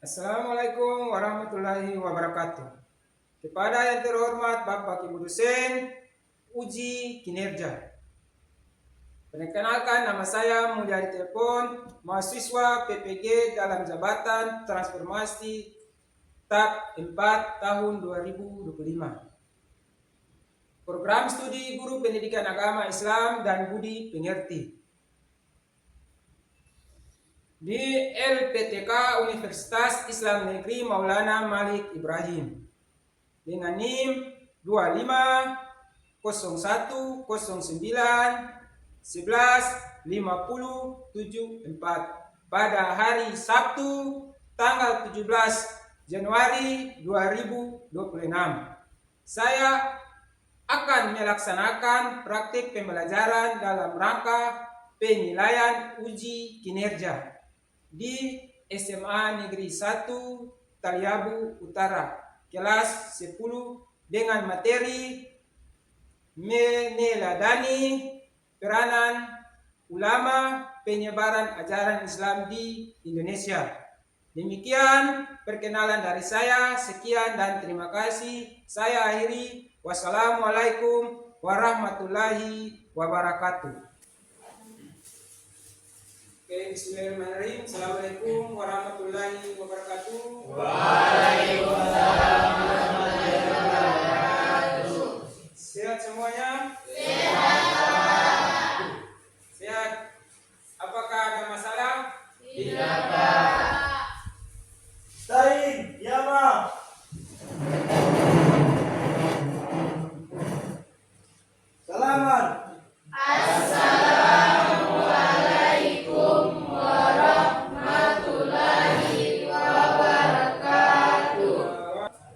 Assalamualaikum warahmatullahi wabarakatuh. Kepada yang terhormat Bapak Ibu dosen, uji kinerja. Perkenalkan, nama saya Mulyadi Telepon, mahasiswa PPG dalam Jabatan Transformasi TAP 4 tahun 2025. Program Studi Guru Pendidikan Agama Islam dan Budi Pengerti. Di LPTK Universitas Islam Negeri Maulana Malik Ibrahim dengan NIM 25 09 11 50 74 pada hari Sabtu tanggal 17 Januari 2026. Saya akan melaksanakan praktik pembelajaran dalam rangka penilaian uji kinerja di SMA Negeri 1 Taliabu Utara, kelas 10 dengan materi meneladani peranan ulama penyebaran ajaran Islam di Indonesia. Demikian perkenalan dari saya, sekian dan terima kasih. Saya akhiri. Wassalamualaikum warahmatullahi wabarakatuh. Oke, bismillahirrahmanirrahim. Assalamualaikum warahmatullahi wabarakatuh. Waalaikumsalam warahmatullahi wabarakatuh. Sehat semuanya? Sehat. Sehat. Apakah ada masalah? Tidak, Pak. Sain, ya Pak. Salaman. Assalamualaikum warahmatullahi wabarakatuh.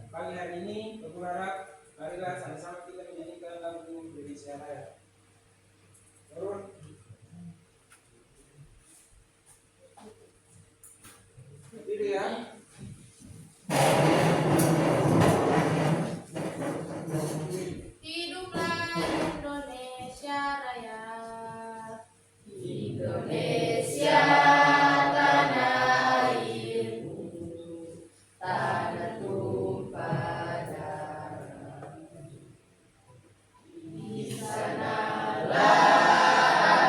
Pagi hari ini, aku harap marilah sama-sama kita menyanyikan lagu Indonesia Raya. Turun. Berdiri ya. Hiduplah Indonesia Raya. Indonesia tanah airku, tanah tumpah darah. Di sanalah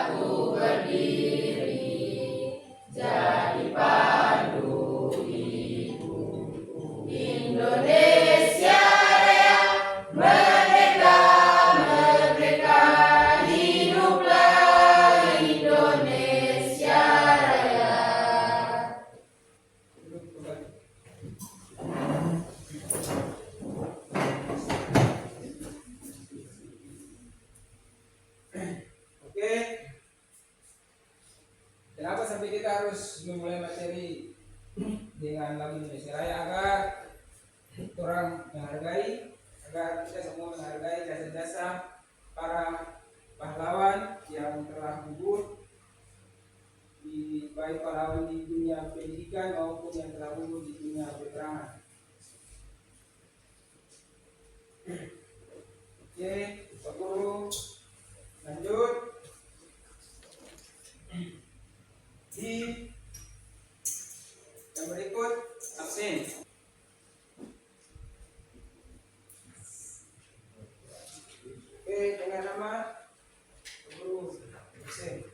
aku berdiri, jadi pandu hidupku. Indonesia Raya, merdeka, merdeka, hiduplah Indonesia Raya. Duduk kembali. Oke. Kenapa sampai kita harus memulai materi dengan lagu Indonesia Raya? Agar orang menghargai, agar kita semua menghargai jasa-jasa para pahlawan yang telah gugur, baik pahlawan di dunia pendidikan maupun yang telah gugur di dunia peperangan. Oke, Pak Guru, lanjut. Di yang berikut absen. Oke, dengan nama Pak Guru absen.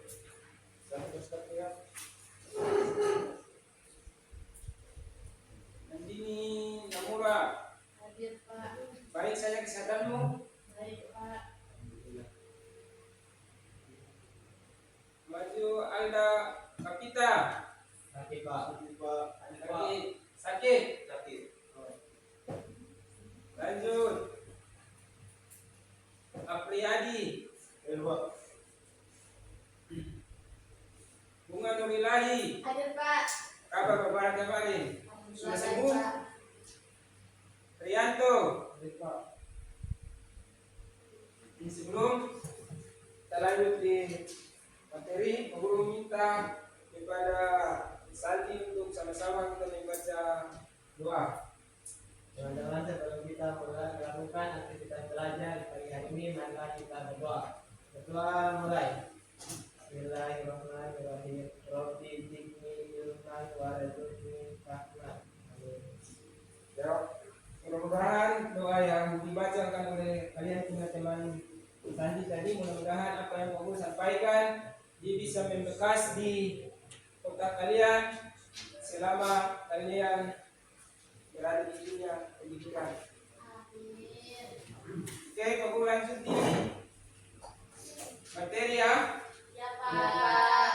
Satu ya. Nandini Namura, Hadir, Pak. baik saja kesehatanmu. Baik, Pak. Maju Alda Kapita. Sakit Pak. Sakit. Lanjut. Apriyadi. Pak. Bunga Nurilahi. Hadir, Pak. Kabar beberapa kemarin. Sudah sembuh? Pak. Rianto. Ini sebelum kita lanjut di materi, Pak Guru minta kepada Saldi untuk sama-sama kita membaca doa. Teman-teman, sebelum kita mulai melakukan aktivitas belajar di pagi hari ini, marilah kita berdoa. Berdoa mulai. Bismillahirrahmanirrahim. Rabbi zidni ilman warzuqni fahman. bisa membekas di otak kalian selama kalian berada di dunia pendidikan. Amin. Oke, aku lanjut di materi ya. Ya Pak.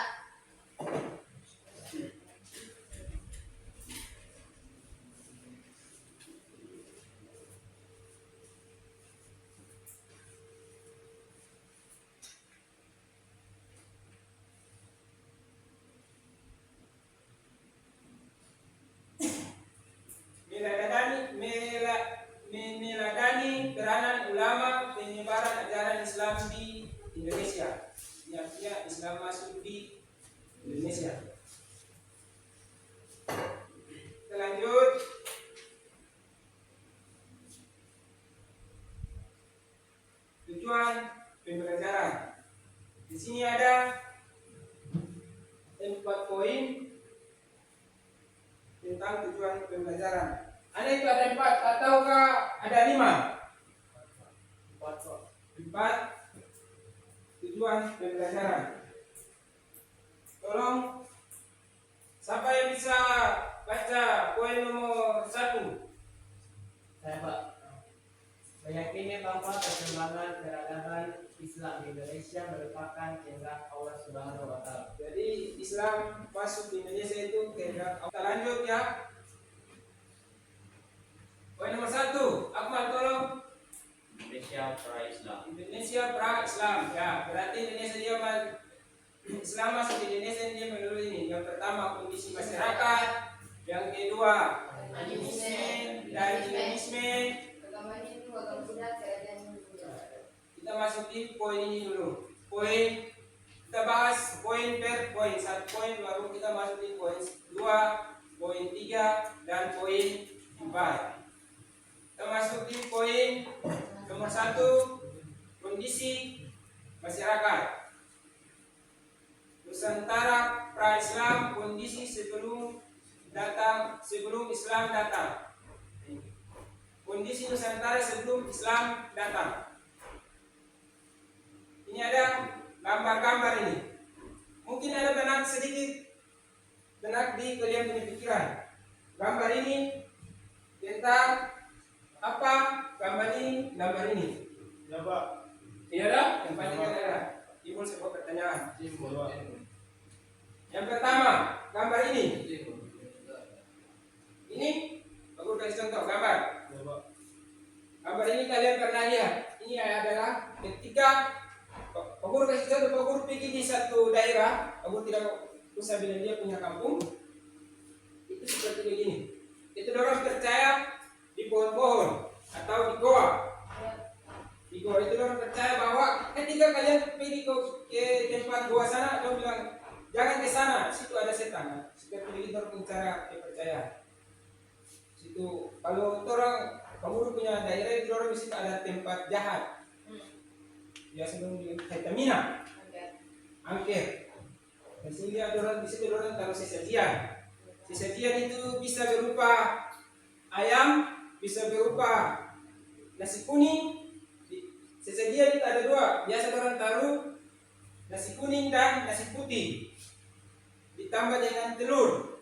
Meneladani peranan ulama penyebaran ajaran Islam di Indonesia. Ini artinya Islam masuk di Indonesia. Kita lanjut. Tujuan pembelajaran. Di sini ada 4 poin tentang tujuan pembelajaran. Ada itu ada 4 ataukah ada 5? 4 tujuan pembelajaran. Tolong siapa yang bisa baca poin nomor 1? Saya Pak. Meyakini bahwa perkembangan peradaban Islam di Indonesia merupakan kehendak Allah Subhanahu wa Ta'ala. Jadi Islam masuk di Indonesia itu kehendak Allah. Kita lanjut ya. Poin nomor 1, Akmal tolong. Indonesia pra-Islam. Indonesia pra-Islam. Ya, berarti Indonesia dia Islam masuk di Indonesia dia menurut ini. Yang pertama kondisi masyarakat, yang kedua animisme dan islamisme. Agama Hindu, agama Buddha, kerajaan Hindu. Kita masuk di poin ini dulu. Poin kita bahas poin per poin. 1 poin baru kita masuk di poin 2, poin 3 dan poin 4. Kita masuk di poin nomor 1, kondisi masyarakat. Nusantara pra-Islam, kondisi sebelum Islam datang. Kondisi Nusantara sebelum Islam datang. Ini ada gambar-gambar ini. Mungkin ada benak sedikit, benak di kalian punya pikiran. Gambar ini tentang apa? Gambar ini. Ya Pak. Tidak ada? Yang paling ada. Ibu sebuah pertanyaan. Yang pertama, gambar ini. Ini, aku kasih contoh gambar. Ya Pak. Gambar ini kalian pernah lihat. Ini adalah ketika aku kasih contoh, aku pergi di satu daerah, aku tidak usah bilang dia punya kampung. Itu seperti begini. Itu orang percaya di pohon-pohon atau di goa. Di goa itu orang percaya bahwa ketika kalian pergi ke tempat goa sana, orang bilang jangan ke sana, situ ada setan. Seperti begitu orang cara kepercayaan. Situ kalau orang kamu punya daerah itu orang di situ ada tempat jahat. Ya sebelum di Vitamina, angker. Di sini ada orang di situ orang taruh sesajian. Sesajian itu bisa berupa ayam, bisa berupa nasi kuning. Sesajian itu ada 2. Biasa orang taruh nasi kuning dan nasi putih. Ditambah dengan telur.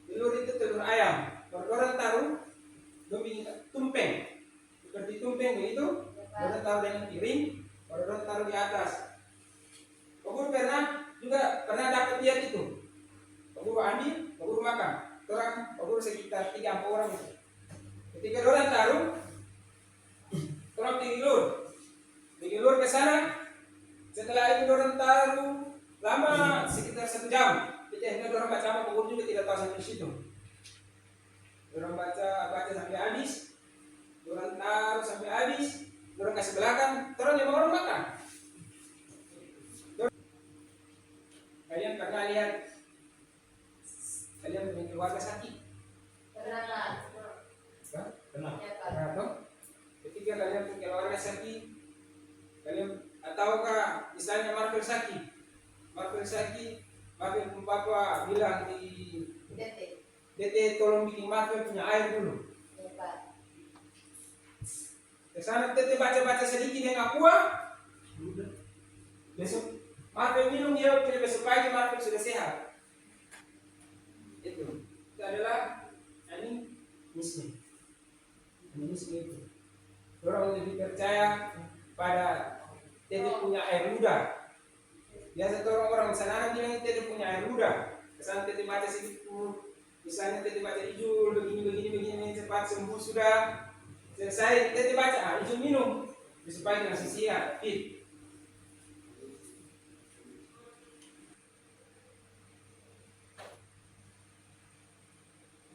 Telur itu telur ayam. Kalau orang taruh tumpeng. Seperti tumpeng begitu. Orang taruh dengan piring, orang taruh di atas. Kabur pernah dapat lihat itu. Kabur ambil, kabur makan. Kabur sekitar 3-4 orang itu. Ketika orang taruh, orang pergi lur ke sana. Setelah itu orang taruh lama sekitar 1 jam. Jadi orang baca apa kabur juga tidak tahu sampai situ. Orang baca sampai habis, orang taruh sampai habis, orang kasih belakang, terus 5 orang makan. Kalian pernah lihat kalian punya keluarga sakit? Pernah Pak? Pernah. Ya Pak. Pernah toh? Ketika kalian punya keluarga sakit, kalian ataukah misalnya Marvel sakit, Marvel papa bilang di DT tolong bikin Marvel punya air dulu. Ya Pak. Kesana tete baca sedikit yang aqua, besok Marvel minum dia punya besok pagi Marvel sudah sehat. Itu adalah animisme. Animisme itu. Orang lebih percaya pada teteh punya air ludah. Biasa orang-orang sana bilang teteh punya air ludah. Kesan teteh baca sedikit, misalnya teteh baca hijau begini cepat sembuh sudah selesai teteh baca hijau minum supaya masih sehat fit.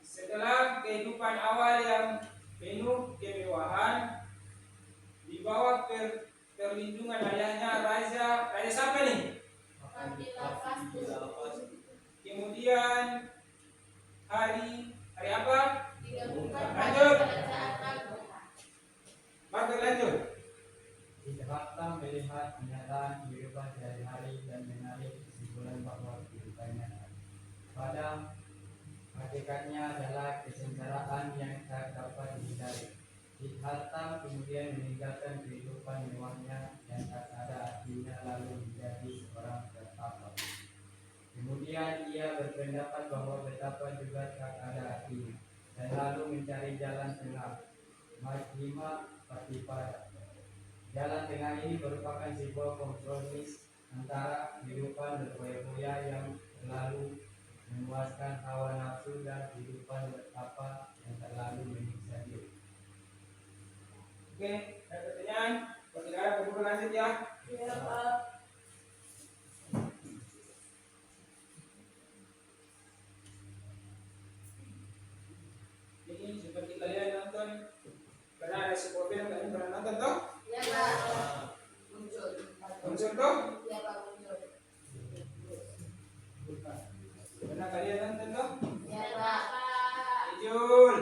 Setelah kehidupan awal yang penuh kemewahan di bawah perlindungan ayahnya raja siapa nih? Kemudian hari apa? Lanjut. Maka lanjut. Jakarta melihat kenyataan kehidupan sehari-hari dan menarik kesimpulan bahwa kehidupannya pada hakikatnya adalah kesengsaraan yang tak dapat dihindari. Siddhartha kemudian meninggalkan kehidupan mewahnya yang tak ada artinya lalu menjadi seorang bertapa. Kemudian ia berpendapat bahwa betapa juga tak ada artinya dan lalu mencari jalan tengah, Majjhima Patipada. Jalan tengah ini merupakan sebuah kompromis antara kehidupan berfoya-foya yang terlalu memuaskan hawa nafsu dan kehidupan bertapa yang terlalu menyiksa diri. Oke, ada pertanyaan? Kalau tidak ada, berburu lanjut ya. Iya, Pak. Ini seperti kalian nonton, karena ada sebuah film kalian pernah nonton toh? Iya, Pak. Muncul. Muncul toh? Iya, Pak, muncul. Pernah kalian nonton toh? Iya, Pak. Ijul.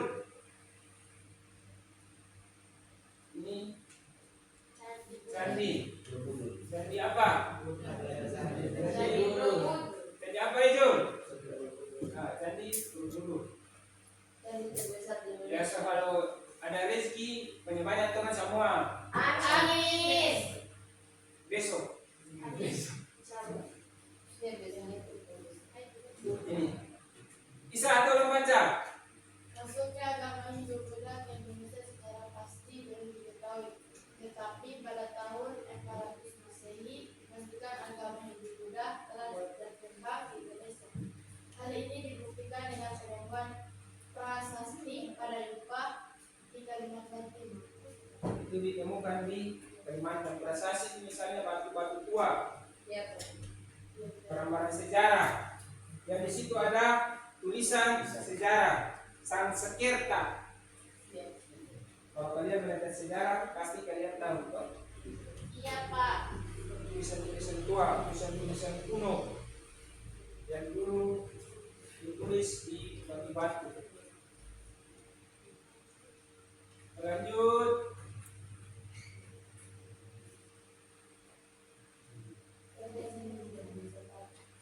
Ini Sandi. Sandi apa? Jadi Borobudur. Sandi apa Ijul? Nah, Sandi Borobudur. Jadi terbesar di Indonesia. Biasa kalau ada rezeki banyak teman semua. Anies. Besok. Ya, biasanya itu. Ini. Isa atau lo baca? Masuknya agama Hindu Buddha ke Indonesia secara pasti belum diketahui, tetapi pada tahun 400 Masehi menunjukkan agama Hindu Buddha telah berkembang di Indonesia. Hal ini dibuktikan dengan penemuan prasasti pada Yupa di Kalimantan Timur. Itu ditemukan di Kalimantan. Prasasti misalnya batu-batu tua, Iya, Pak. barang-barang sejarah. Dan di situ ada tulisan sejarah Sanskerta. Iya. Kalau kalian belajar sejarah, pasti kalian tahu toh? Iya, Pak. Tulisan-tulisan tua, tulisan-tulisan kuno yang dulu ditulis di batu-batu. Lanjut.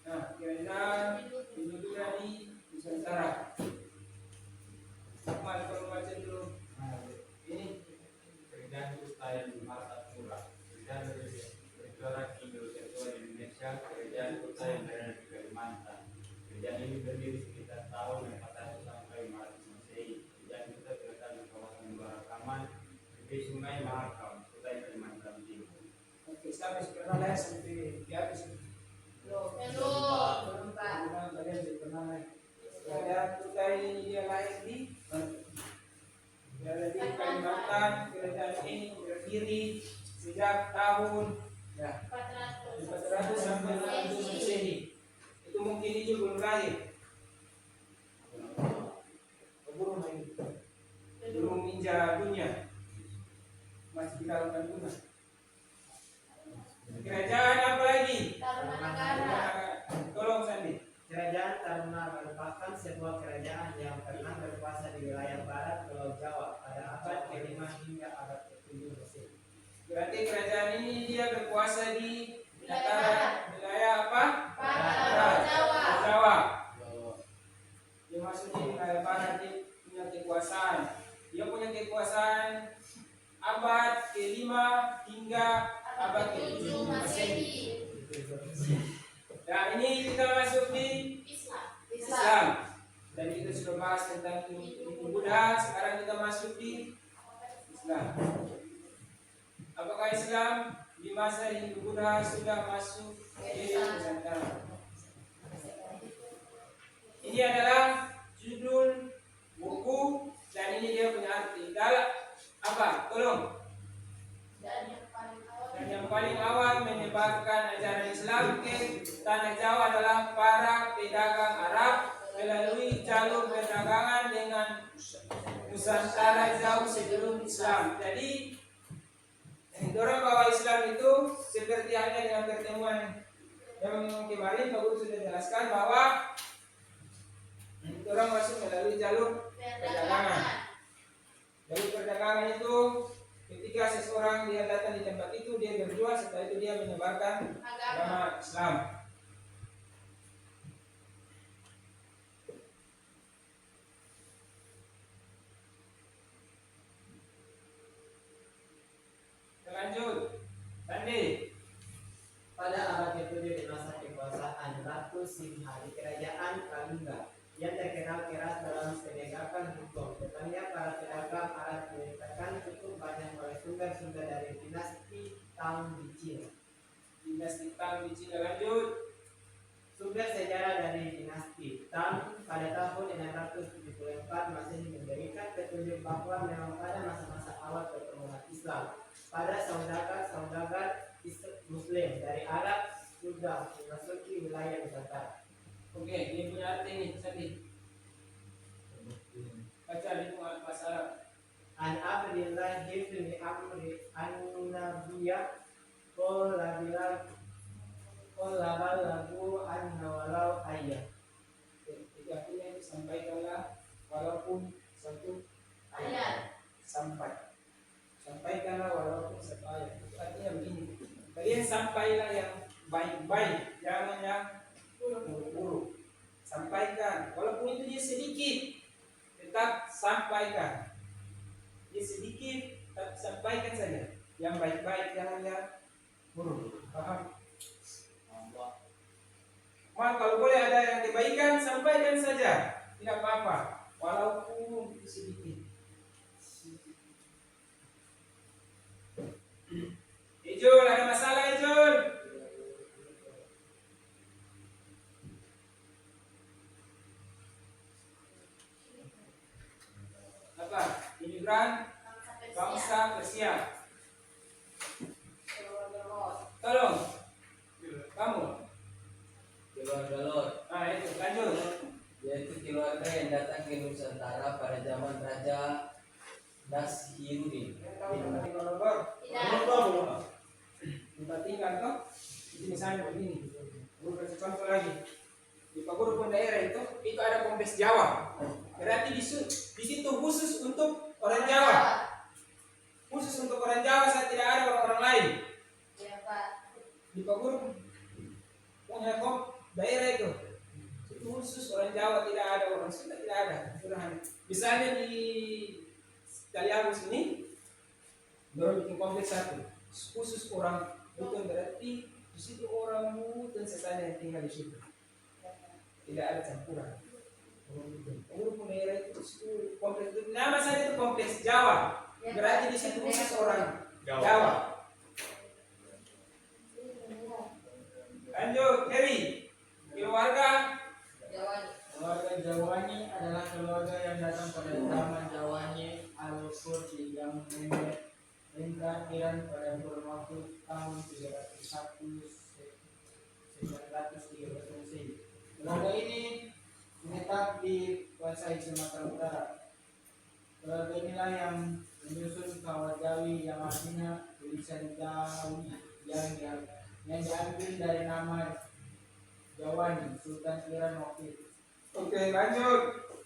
Nah, kira-kira penduduknya di Nusantara. Sama kalau baca dulu. Ini Kerjaan Ustaz Marta Pura, kerjaan bergerak Indo Tertua di Indonesia, kerjaan kota yang berada di Kalimantan. Kerjaan ini berdiri sekitar tahun 400 sampai 500 Masehi. Kerjaan kota terletak di kawasan Muara Kaman, tepi Sungai Mahakam, kota Kalimantan Timur. oke, sampai sekarang lah sampai di habis. Belum. Belum. Belum, Pak. Kalian sudah pernah naik. Kerajaan kita ini dia lahir di berada di Kalimantan. Kerajaan ini berdiri sejak tahun 400 sampai 500 Masehi. Itu mungkin itu belum lahir. Belum lahir. Belum menginjak dunia. Masih di dalam kandungan. Kerajaan apa lagi? Tarumanagara. Tolong Sandi. Kerajaan Taruna merupakan sebuah kerajaan yang pernah berkuasa di wilayah barat Pulau Jawa pada abad ke-5 hingga abad ke-7 Mesir. Berarti kerajaan ini dia berkuasa di wilayah apa? Barat Jawa. Jawa. Dia maksudnya di wilayah barat dia punya kekuasaan. Dia punya kekuasaan abad ke-5 hingga abad ke-7 Masehi. Nah, ini kita masuk di Islam. Islam. Dan kita sudah bahas tentang Hindu Buddha. Sekarang kita masuk di Islam. Apakah Islam di masa Hindu Buddha sudah masuk di Nusantara? Ini adalah judul buku dan ini dia punya arti. Dalam apa? Tolong. Dan yang paling awal menyebarkan ajaran Islam ke tanah Jawa adalah para pedagang Arab melalui jalur perdagangan dengan Nusantara jauh sebelum Islam. Jadi, orang bawa Islam itu seperti halnya dengan pertemuan yang kemarin Pak Guru sudah jelaskan bahwa orang masuk melalui jalur perdagangan. Jalur perdagangan itu ketika seseorang dia datang di tempat itu dia berjual, setelah itu dia menyebarkan agama Islam. Lanjut, Sandi. Pada abad ke-7 di masa kekuasaan Ratu Simha di kerajaan Kalingga yang terkenal keras dalam penegakan hukum, tetangga para pedagang Arab menyertakan cukup banyak oleh sumber-sumber dari dinasti Tang di Cina. Dinasti Tang di Cina. Lanjut. Sumber sejarah dari dinasti Tang pada tahun 674 Masehi memberikan petunjuk bahwa memang pada masa-masa awal pertemuan Islam pada saudagar Muslim dari Arab sudah memasuki wilayah Nusantara. Oke, ini punya arti nih, Sandi. Baca di bahasa Arab. An Abdillah ibn Amri an-Nabiyya qala lagu an-walau ayat. Jadi artinya sampaikanlah walaupun satu Ayat. Sampaikanlah walaupun satu ayat. Itu artinya begini. Kalian sampailah yang baik-baik, jangan yang buruk-buruk. Sampaikan, walaupun itu dia sedikit, tetap sampaikan. Dia sedikit, tapi sampaikan saja. Yang baik-baik, jangan yang buruk. Paham? Maka kalau boleh ada yang kebaikan, sampaikan saja. Tidak apa-apa, walaupun itu sedikit. Ijul, ada masalah Ijul? Apa? Imigran bangsa Persia. Tolong, kamu. Keluarga Nah itu, lanjut. yaitu keluarga yang datang ke Nusantara pada zaman Raja Nashirudin. Tidak. Tempat tinggal toh, itu misalnya begini. Guru kasih contoh lagi. Di Pak Guru pun daerah itu ada kompleks Jawa. Berarti di situ khusus untuk orang Jawa. Khusus untuk orang Jawa, saya tidak ada orang-orang lain. Ya, Pak. Di Pak Guru punya daerah itu khusus orang Jawa, tidak ada orang Sunda, tidak ada. Misalnya di Kaliagus ini, baru bikin kompleks satu, khusus orang Buton, berarti di situ orang Buton saja yang tinggal di situ. Tidak ada campuran. Orang pun daerah itu kompleks itu, nama saya itu kompleks Jawa. Berarti di situ khusus orang Jawa. Lanjut, Heri. Keluarga Keluarga Jawani adalah keluarga yang datang pada zaman Jawani Al-Qurti yang memerintah Iran pada kurun waktu tahun 301 Masehi. Keluarga ini menetap di kuasai Sumatera Utara. Keluarga inilah yang menyusun kawat Jawi yang artinya tulisan Jawi yang diambil dari nama Jawani, Sultan Iran waktu itu. Oke, lanjut.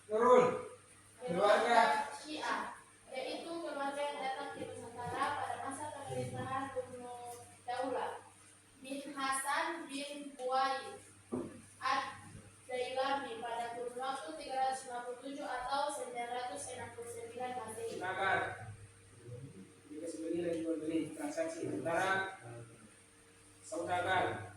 Nurul. Keluarga Syiah, yaitu keluarga yang datang ke Nusantara pada masa pemerintahan Banu Daulah bin Hasan bin Buai ad-Dailami pada kurun waktu 357 atau 969 Masehi. Nagar. Jika sebeli dan jual beli transaksi antara saudagar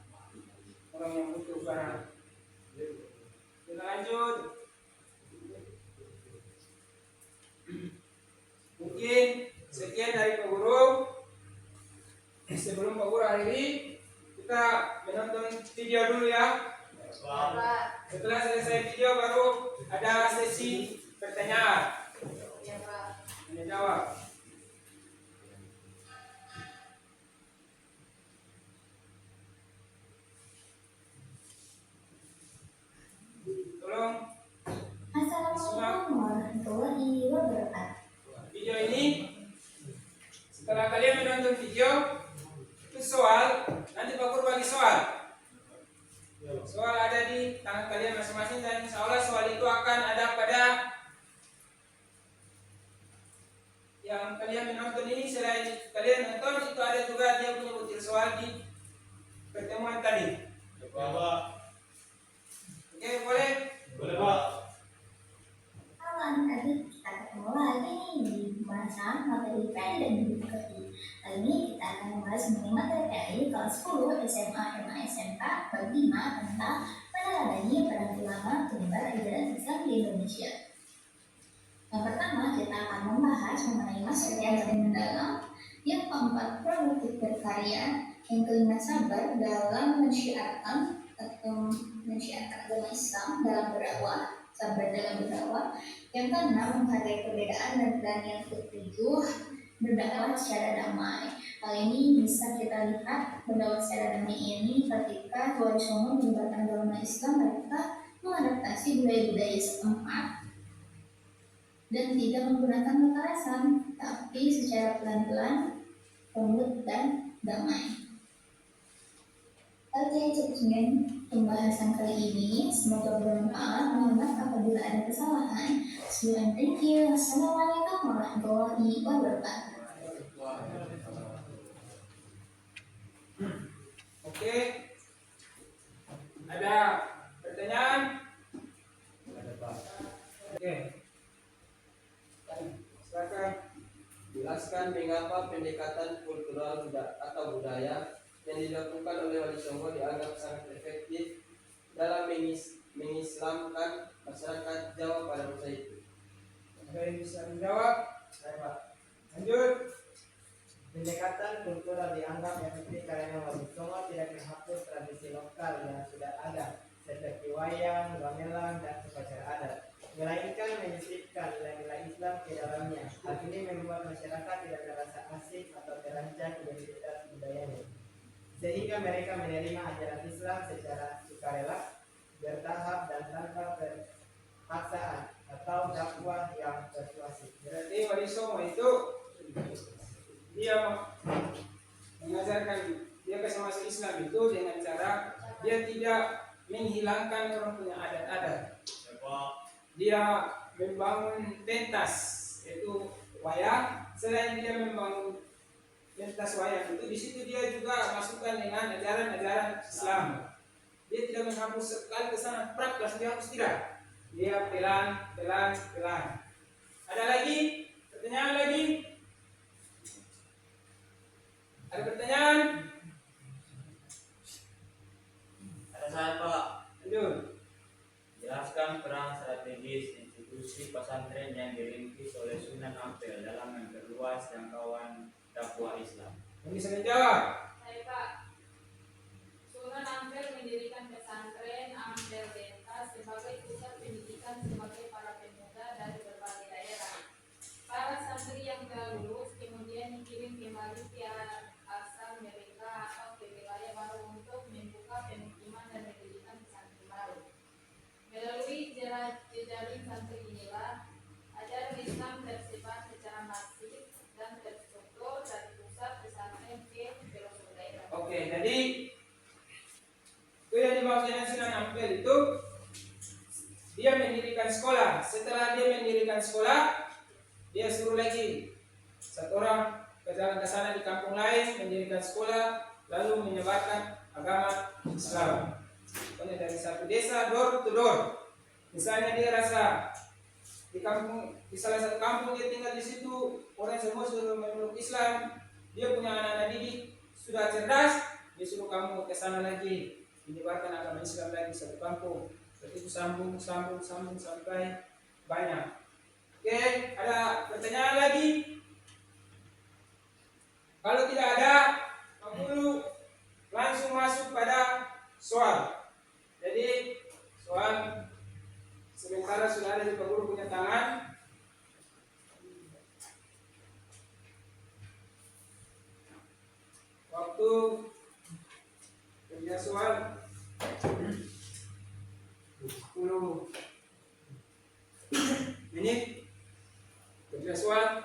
warahmatullahi wabarakatuh. Video ini setelah kalian menonton video itu soal, nanti Pak Guru bagi soal. Soal ada di tangan kalian masing-masing dan insya Allah soal itu akan ada pada yang kalian menonton ini. Selain kalian nonton itu ada juga dia punya butir soal di pertemuan tadi. Oke, boleh? Boleh Pak. Halo, tadi kita ketemu lagi nih di pembahasan materi PAI dan buku kaki. Kali ini kita akan membahas mengenai materi PAI kelas 10 SMA MA SMK bab 5 tentang meneladani peran ulama penyebar ajaran Islam di Indonesia. Yang pertama kita akan membahas mengenai materi yang paling mendalam, yang keempat produktif berkarya, yang kelima sabar dalam mensyiarkan agama Islam dalam berdakwah, sabar dalam berdakwah, yang keenam menghargai perbedaan dan yang ketujuh berdakwah secara damai. Hal ini bisa kita lihat berdakwah secara damai ini ketika Wali Songo menyebarkan agama Islam, mereka mengadaptasi budaya-budaya setempat dan tidak menggunakan kekerasan, tapi secara pelan-pelan, lembut dan damai. Oke, cukup sekian pembahasan kali ini. Semoga bermanfaat. Mohon maaf apabila ada kesalahan. See you and thank you. Assalamualaikum warahmatullahi wabarakatuh. Oke. Ada pertanyaan? Ada Pak. Oke. Silakan. Jelaskan mengapa pendekatan kultural atau budaya yang dilakukan oleh Wali Songo dianggap sangat efektif dalam mengislamkan masyarakat Jawa pada masa itu. Ada yang bisa menjawab? Saya Pak. Lanjut. Pendekatan kultural dianggap efektif karena Wali Songo tidak menghapus tradisi lokal yang sudah ada seperti wayang, gamelan, dan upacara adat, melainkan menyisipkan nilai-nilai Islam ke dalamnya. Hal ini membuat masyarakat tidak merasa asing atau terancam identitas budayanya, sehingga mereka menerima ajaran Islam secara sukarela, bertahap, dan tanpa paksaan atau dakwah yang persuasif. Berarti Wali Songo itu dia mengajarkan dia masuk Islam itu dengan cara dia tidak menghilangkan orang punya adat-adat. Dia membangun pentas yaitu wayang. Selain dia membangun pentas wayang itu, di situ dia juga masukkan dengan ajaran-ajaran Islam. Dia tidak menghapus sekali ke sana, prak langsung dihapus, tidak. Dia pelan. Ada lagi? Pertanyaan lagi? Ada pertanyaan? Ada saya Pak. Lanjut. Jelaskan peran strategis institusi pesantren yang dirintis oleh Sunan Ampel dalam memperluas jangkauan dakwah Islam. Yang bisa menjawab? Saya Pak. Sunan Ampel mendirikan pesantren Ampel Denta sebagai pusat pendidikan sebagai para pemuda dari berbagai daerah. Para santri yang telah lulus kemudian dikirim kembali ke asal mereka atau ke wilayah baru untuk membuka pemukiman dan mendirikan pesantren baru. Melalui jejaring santri inilah ajaran Islam tersebar secara masif dan terstruktur dari pusat pesantren ke pelosok daerah. Oke, jadi itu yang dimaksud dengan Sunan Ampel itu dia mendirikan sekolah. Setelah dia mendirikan sekolah, dia suruh lagi satu orang ke jalan ke sana di kampung lain mendirikan sekolah, lalu menyebarkan agama Islam. Pokoknya dari satu desa door to door. Misalnya dia rasa di salah satu kampung dia tinggal di situ, orang semua sudah memeluk Islam, dia punya anak-anak didik sudah cerdas, dia suruh kamu ke sana lagi, menyebarkan agama Islam lagi satu kampung. Seperti itu sambung sampai banyak. Oke, ada pertanyaan lagi? Kalau tidak ada, Pak Guru langsung masuk pada soal. Jadi soal sementara sudah ada di Pak Guru punya tangan. Waktu kerja soal 10 menit. Aswan,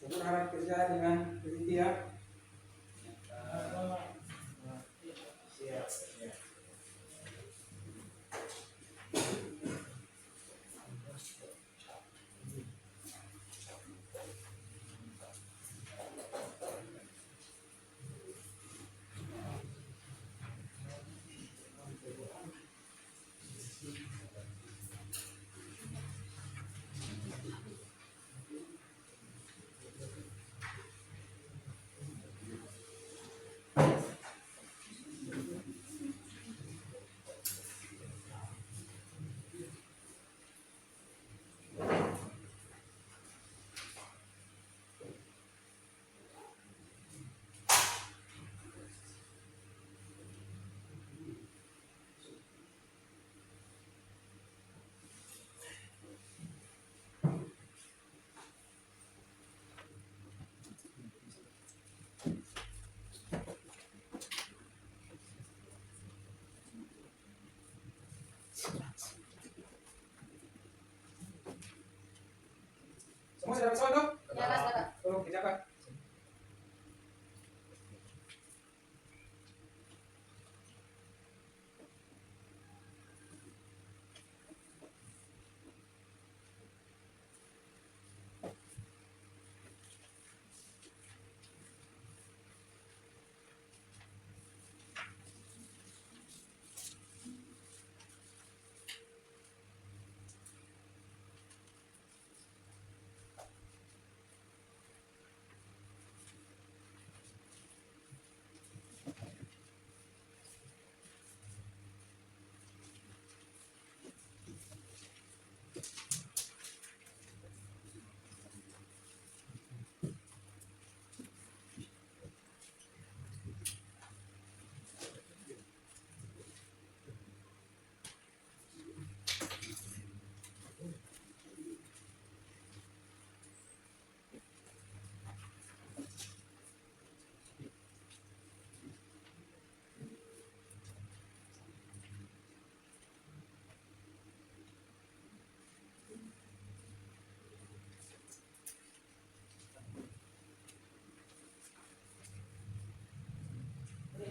aku harap kerja dengan teliti ya. Siap. Semua sudah bersama tuh? Di atas, Bapak. Tolong kerjakan.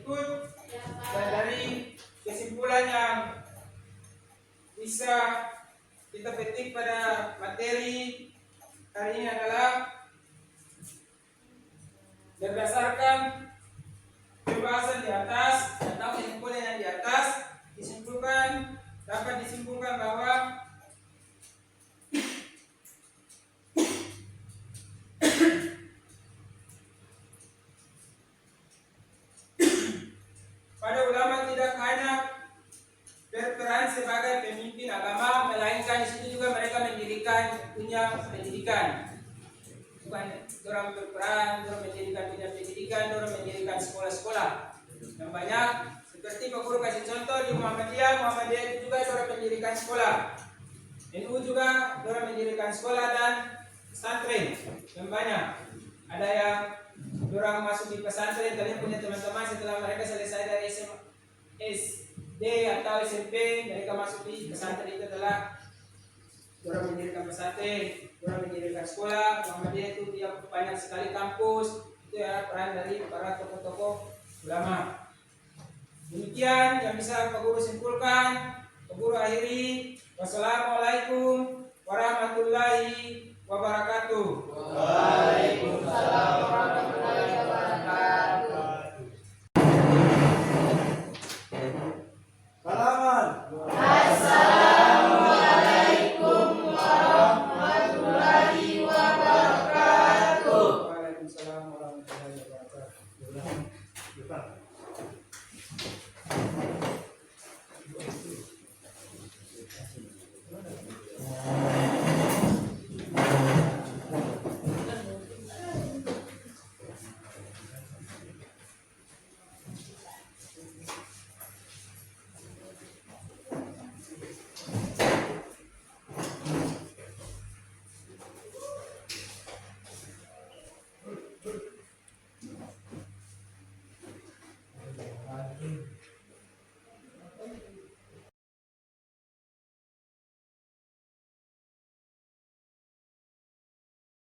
Berikut dan dari kesimpulan yang bisa kita petik pada materi hari ini adalah berdasarkan pembahasan di atas atau kesimpulan yang di atas dapat disimpulkan bahwa pada ulama tidak hanya berperan sebagai pemimpin agama, melainkan di situ juga mereka punya pendidikan. Bukan orang berperan, orang punya pendidikan, orang mendirikan sekolah-sekolah yang banyak. Seperti Pak Guru kasih contoh di Muhammadiyah itu juga orang mendirikan sekolah. NU juga orang mendirikan sekolah dan pesantren yang banyak. Ada yang orang masuk di pesantren, kalian punya teman-teman setelah mereka selesai dari SD atau SMP, mereka masuk di pesantren itu adalah orang mendirikan pesantren, orang mendirikan sekolah. Muhammadiyah itu dia banyak sekali kampus, itu ya peran dari para tokoh-tokoh ulama. Demikian yang bisa Pak Guru simpulkan. Pak Guru akhiri. Wassalamualaikum